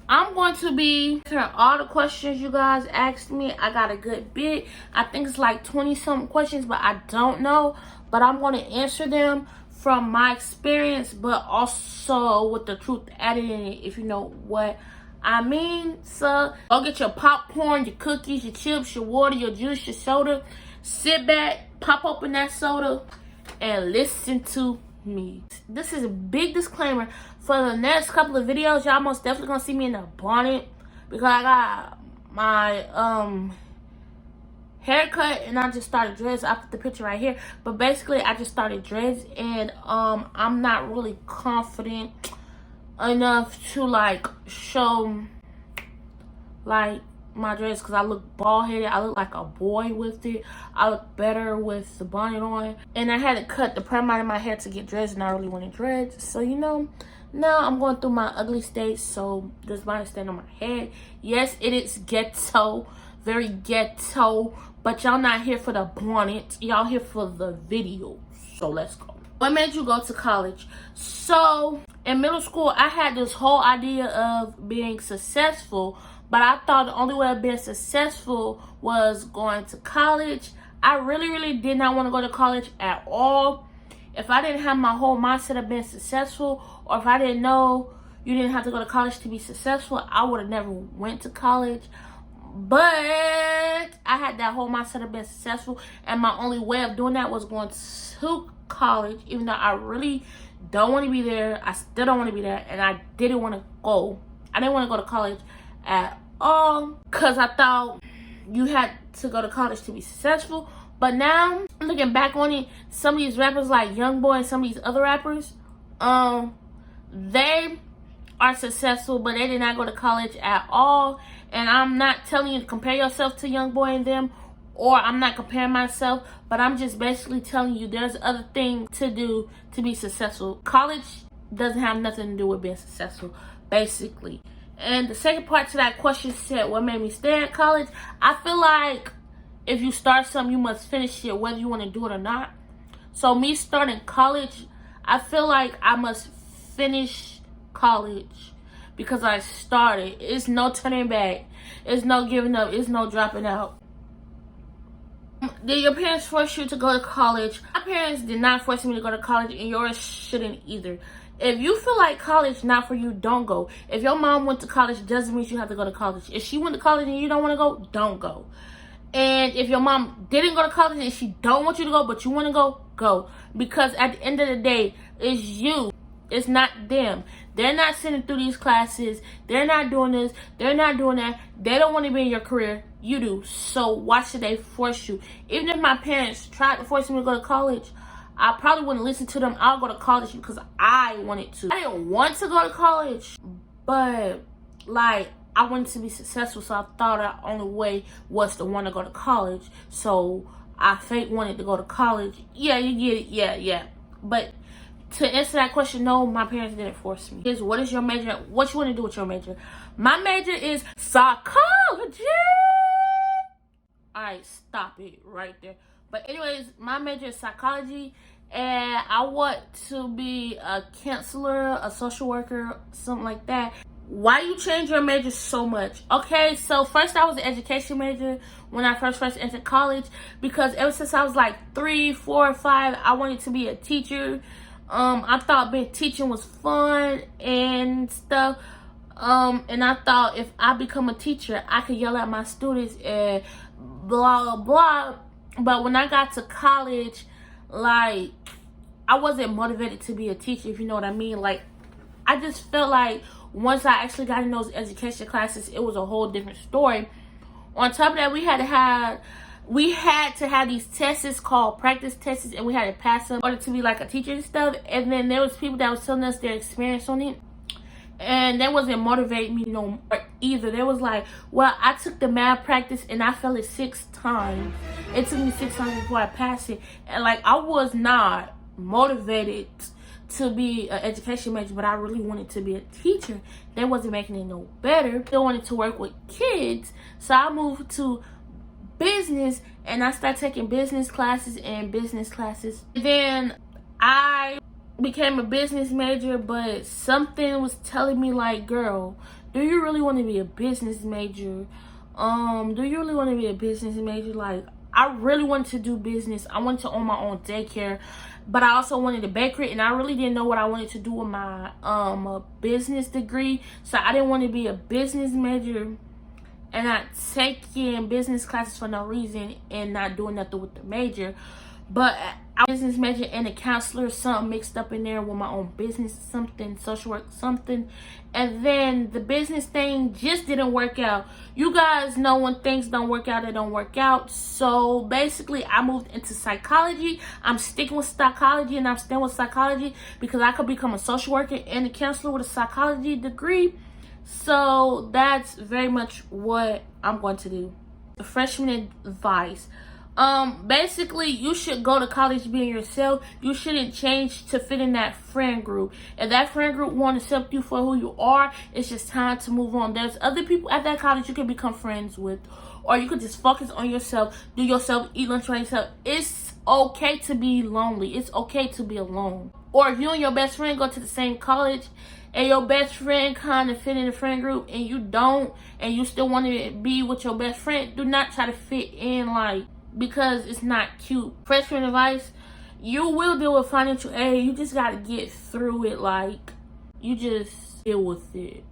I'm going to be answering all the questions you guys asked me. I got a good bit. I think it's like 20-something questions, but I don't know. But I'm going to answer them from my experience, but also with the truth added in it, if you know what I mean. So go get your popcorn, your cookies, your chips, your water, your juice, your soda. Sit back, pop open that soda, and listen to me. This is a big disclaimer. For the next couple of videos, y'all most definitely gonna see me in a bonnet because I got my haircut and I just started dreads. I put the picture right here, but basically I just started dreads, and I'm not really confident enough to like show like my dreads because I look bald headed. I look like a boy with it. I look better with the bonnet on, and I had to cut the perm out of my hair to get dreads, and I really wanted dreads. So you know, now I'm going through my ugly stage, so this bonnet stand on my head. Yes, it is ghetto, very ghetto, but y'all not here for the bonnet, y'all here for the video. So let's go. What made you go to college? So in middle school, I had this whole idea of being successful, but I thought the only way of being successful was going to college. I really did not want to go to college at all. If I didn't have my whole mindset of being successful, or if I didn't know you didn't have to go to college to be successful, I would have never went to college. But I had that whole mindset of being successful, and my only way of doing that was going to college, even though I really don't want to be there. I still don't want to be there, and I didn't want to go. I didn't want to go to college at all because I thought you had to go to college to be successful. But now looking back on it, some of these rappers like YoungBoy and some of these other rappers, they are successful, but they did not go to college at all. And I'm not telling you to compare yourself to YoungBoy and them, or I'm not comparing myself, but I'm just basically telling you there's other things to do to be successful. College doesn't have nothing to do with being successful, basically. And the second part to that question said, what made me stay at college? I feel like if you start something, you must finish it, whether you want to do it or not. So me starting college, I feel like I must finish college because I started. It's no turning back. It's no giving up. It's no dropping out. Did your parents force you to go to college? My parents did not force me to go to college, and yours shouldn't either. If you feel like college not for you, don't go. If your mom went to college, doesn't mean you have to go to college. If she went to college and you don't want to go, don't go. And if your mom didn't go to college and she don't want you to go, but you want to go, go. Because at the end of the day, it's you. It's not them. They're not sitting through these classes. They're not doing this. They're not doing that. They don't want to be in your career. You do. So why should they force you? Even if my parents tried to force me to go to college, I probably wouldn't listen to them. I'll go to college because I wanted to. I didn't want to go to college, but like I wanted to be successful, so I thought the only way was to want to go to college. So I fake wanted to go to college. Yeah, you get it. Yeah. But to answer that question, no, my parents didn't force me. What is your major? What you want to do with your major? My major is psychology. Alright, stop it right there. But anyways, my major is psychology, and I want to be a counselor, a social worker, something like that. Why you change your major so much? Okay, so first I was an education major when I first entered college, because ever since I was like 3, 4, 5, I wanted to be a teacher. I thought teaching was fun and stuff. And I thought if I become a teacher, I could yell at my students and blah blah. But when I got to college, like I wasn't motivated to be a teacher, if you know what I mean. Like I just felt like once I actually got in those education classes, it was a whole different story. On top of that, we had to have these tests called practice tests, and we had to pass them in order to be like a teacher and stuff. And then there was people that was telling us their experience on it, and that wasn't motivating me no more either. They was like, well, I took the math practice and I failed it 6 times. It took me 6 times before I passed it. And like I was not motivated to be an education major, but I really wanted to be a teacher. They wasn't making it no better. They wanted to work with kids, so I moved to business, and I started taking business classes. Then I became a business major, but something was telling me like, girl, do you really want to be a business major? Do you really want to be a business major? Like, I really wanted to do business. I wanted to own my own daycare, but I also wanted a bakery, and I really didn't know what I wanted to do with my business degree. So I didn't want to be a business major and not taking business classes for no reason and not doing nothing with the major. But I was a business major and a counselor, something mixed up in there with my own business, something, social work, something. And then the business thing just didn't work out. You guys know when things don't work out, they don't work out. So basically, I moved into psychology. I'm sticking with psychology, and I'm staying with psychology because I could become a social worker and a counselor with a psychology degree. So that's very much what I'm going to do. The freshman advice. Basically, you should go to college being yourself. You shouldn't change to fit in that friend group. If that friend group won't accept you for who you are, it's just time to move on. There's other people at that college you can become friends with, or you could just focus on yourself, do yourself, eat lunch by yourself. It's okay to be lonely. It's okay to be alone. Or if you and your best friend go to the same college and your best friend kind of fit in the friend group and you don't, and you still want to be with your best friend, do not try to fit in, like, because it's not cute. Freshman advice, you will deal with financial aid. You just got to get through it. Like, you just deal with it.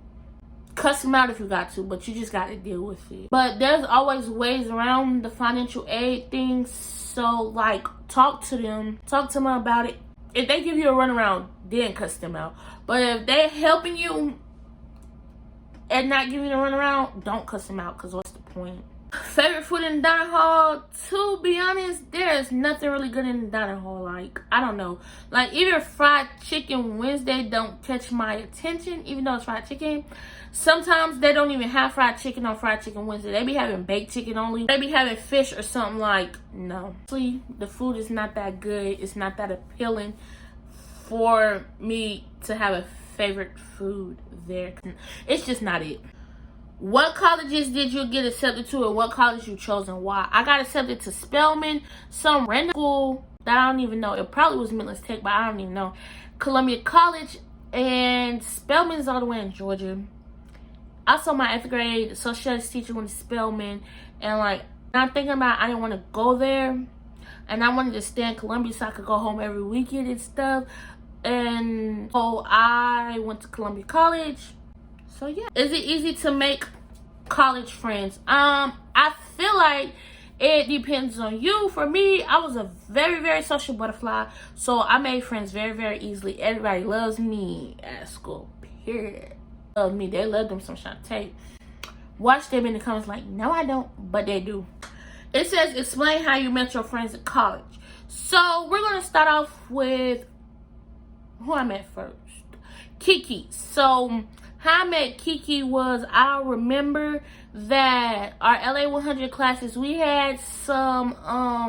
Cuss them out if you got to, but you just got to deal with it. But there's always ways around the financial aid thing. So, like, talk to them about it. If they give you a runaround, then cuss them out. But if they're helping you and not giving you a runaround, don't cuss them out, because what's the point? Favorite food in the dining hall? To be honest, there's nothing really good in the dining hall. Like, I don't know. Like, even fried chicken Wednesday don't catch my attention, even though it's fried chicken. Sometimes they don't even have fried chicken on fried chicken Wednesday. They be having baked chicken only. They be having fish or something. Like, no. Honestly, the food is not that good. It's not that appealing for me to have a favorite food there. It's just not it. What colleges did you get accepted to, and what college you chose and why? I got accepted to Spelman, some random school that I don't even know. It probably was Midlands Tech, but I don't even know. Columbia College, and Spelman's all the way in Georgia. Also, my 8th grade social studies teacher went to Spelman, and like, I'm thinking about it, I didn't want to go there, and I wanted to stay in Columbia so I could go home every weekend and stuff. And so I went to Columbia College. So yeah, is it easy to make college friends? I feel like it depends on you. For me, I was a very, very social butterfly, so I made friends very, very easily. Everybody loves me at school, period. Love me. They love them some Chantedanalliee. Watch them in the comments like, no I don't, but they do. It says, explain how you met your friends at college. So we're gonna start off with who I met first. Kiki. So how I met Kiki was, I remember that our LA 100 classes, we had some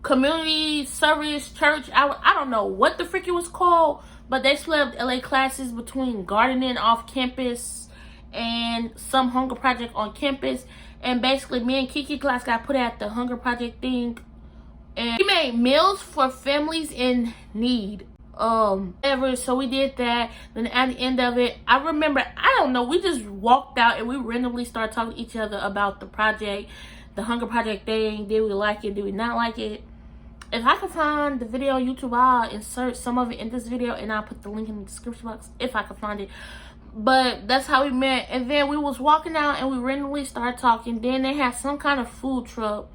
community service church. I don't know what the frick it was called, but they split up LA classes between gardening off campus and some hunger project on campus. And basically, me and Kiki class got put at the hunger project thing, and we made meals for families in need. So we did that. Then at the end of it, I remember, I don't know, we just walked out and we randomly started talking to each other about the project, the hunger project thing. Did we like it? Did we not like it? If I can find the video on YouTube, I'll insert some of it in this video, and I'll put the link in the description box if I can find it. But that's how we met. And then we was walking out and we randomly started talking. Then they had some kind of food truck.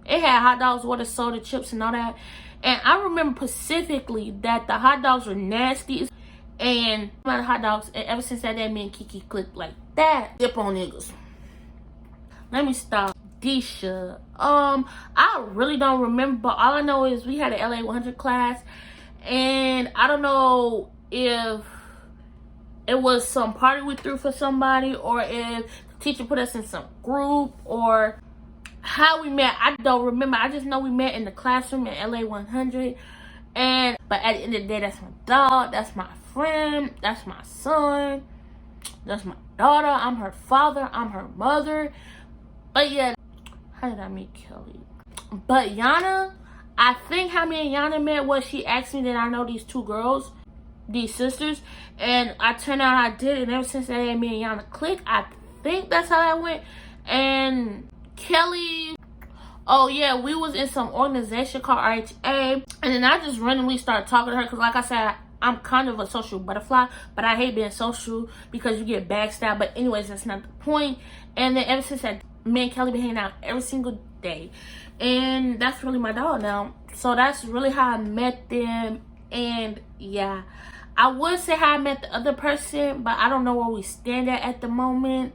It had hot dogs, water, soda, chips, and all that. And I remember specifically that the hot dogs were nasty. And I'm out of hot dogs. And ever since that day, me and Kiki clicked like that. Dip on niggas. Let me stop. Disha. I really don't remember. But all I know is we had an LA 100 class. And I don't know if it was some party we threw for somebody, or if the teacher put us in some group, or how we met. I don't remember. I just know we met in the classroom at LA 100. But at the end of the day, that's my dog, that's my friend, that's my son, that's my daughter. I'm her father, I'm her mother. But yeah, how did I meet Kelly? But Yana, I think how me and Yana met was she asked me that I know these two girls. these sisters, and I turned out I did, and ever since that day, me and Yana click. I think that's how that went. And Kelly, oh yeah, we was in some organization called RHA, and then I just randomly started talking to her because, like I said, I'm kind of a social butterfly, but I hate being social because you get backstabbed. But anyways, that's not the point. And then ever since that, me and Kelly been hanging out every single day, and that's really my dog now. So that's really how I met them. And yeah, I would say how I met the other person, but I don't know where we stand at the moment.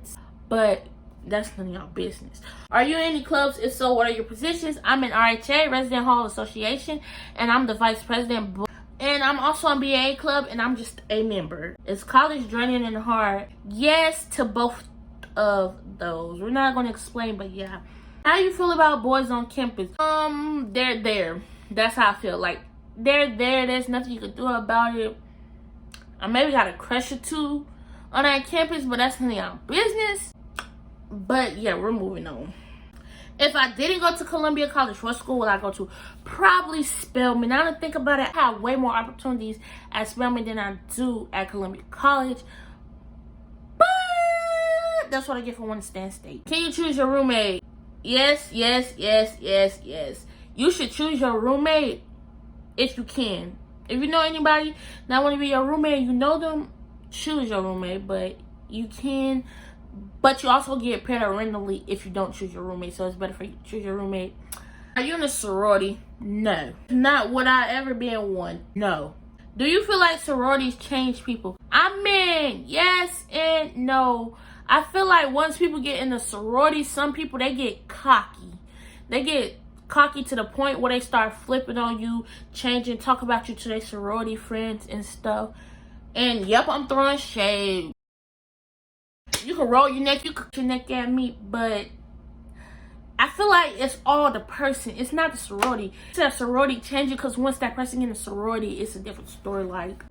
But that's none of y'all business. Are you in any clubs? If so, what are your positions? I'm in RHA, Resident Hall Association, and I'm the vice president. And I'm also in BA Club, and I'm just a member. Is college draining and hard? Yes to both of those. We're not going to explain, but yeah. How you feel about boys on campus? They're there. That's how I feel. Like, they're there. There's nothing you can do about it. I maybe got a crush or two on that campus, but that's none of y'all business. But yeah, we're moving on. If I didn't go to Columbia College, what school would I go to? Probably Spelman. Now to think about it, I have way more opportunities at Spelman than I do at Columbia College. But that's what I get for wanting to stand state. Can you choose your roommate? Yes, yes, yes, yes, yes. You should choose your roommate if you can. If you know anybody that want to be your roommate, you know them, choose your roommate. But you can, but you also get paired randomly if you don't choose your roommate. So it's better for you to choose your roommate. Are you in a sorority? No. Not would I ever be in one? No. Do you feel like sororities change people? I mean, yes and no. I feel like once people get in a sorority, some people, they get cocky. They get cocky to the point where they start flipping on you, changing, talk about you to their sorority friends and stuff. And yep, I'm throwing shade. You can roll your neck, you can your neck at me, but I feel like it's all the person. It's not the sorority. It's that sorority changing, because once that person in a sorority, it's a different story. Like,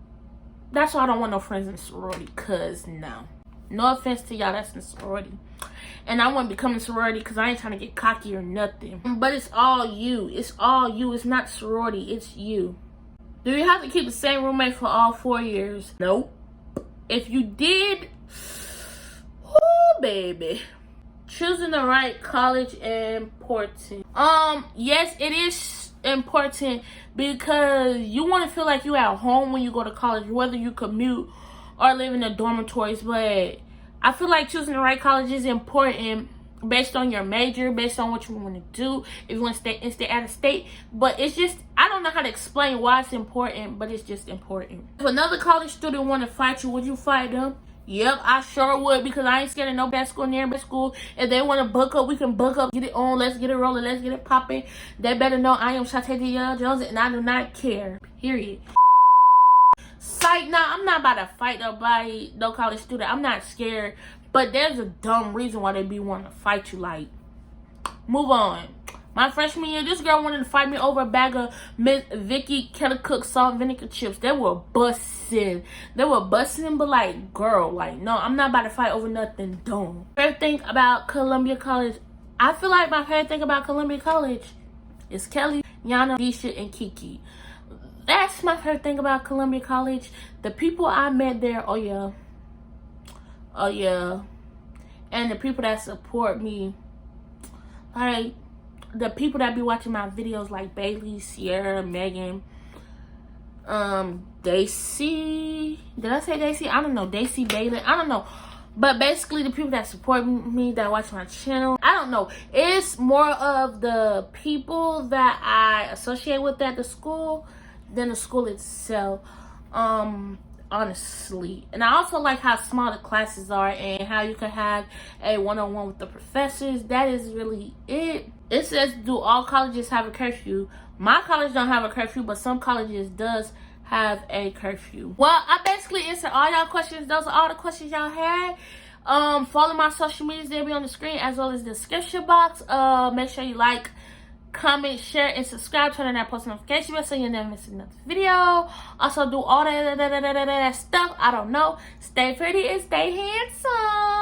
that's why I don't want no friends in a sorority, because no. No offense to y'all that's in sorority. And I want to become a sorority because I ain't trying to get cocky or nothing. But it's all you. It's all you. It's not sorority. It's you. Do you have to keep the same roommate for all 4 years? Nope. If you did, oh baby. Choosing the right college important. Yes, it is important because you want to feel like you at home when you go to college, whether you commute or live in the dormitories. But I feel like choosing the right college is important based on your major, based on what you want to do, if you want to stay out of state. But it's just, I don't know how to explain why it's important, but it's just important. If another college student want to fight you, would you fight them? Yep, I sure would, because I ain't scared of no bad school, near bad school. If they want to book up, we can book up, get it on, let's get it rolling, let's get it popping. They better know I am Chantedanalliee and I do not care, period. Psych, nah, I'm not about to fight nobody, no college student. I'm not scared, but there's a dumb reason why they be wanting to fight you. Like, move on. My freshman year, this girl wanted to fight me over a bag of Miss Vicky Kettle Cook salt and vinegar chips. They were busting. They were busting, but like, girl, like, no, I'm not about to fight over nothing dumb. Favorite thing about Columbia College, I feel like my favorite thing about Columbia College is Kelly, Yana, Disha, and Kiki. That's my favorite thing about Columbia College. The people I met there, oh yeah. Oh yeah. And the people that support me. Like, the people that be watching my videos, like Bailey, Sierra, Megan, Daisy. Did I say Daisy? I don't know. Daisy, Bailey. I don't know. But basically, the people that support me, that watch my channel, I don't know. It's more of the people that I associate with at the school than the school itself, honestly. And I also like how small the classes are and how you can have a one-on-one with the professors. That is really it. It says, do all colleges have a curfew? My college don't have a curfew, but some colleges does have a curfew. Well, I basically answered all y'all questions. Those are all the questions y'all had. Follow my social medias, they'll be on the screen, as well as the description box. Make sure you like, comment, share, and subscribe. Turn on that post notification bell so you'll never miss another video. Also, do all that stuff. I don't know. Stay pretty and stay handsome.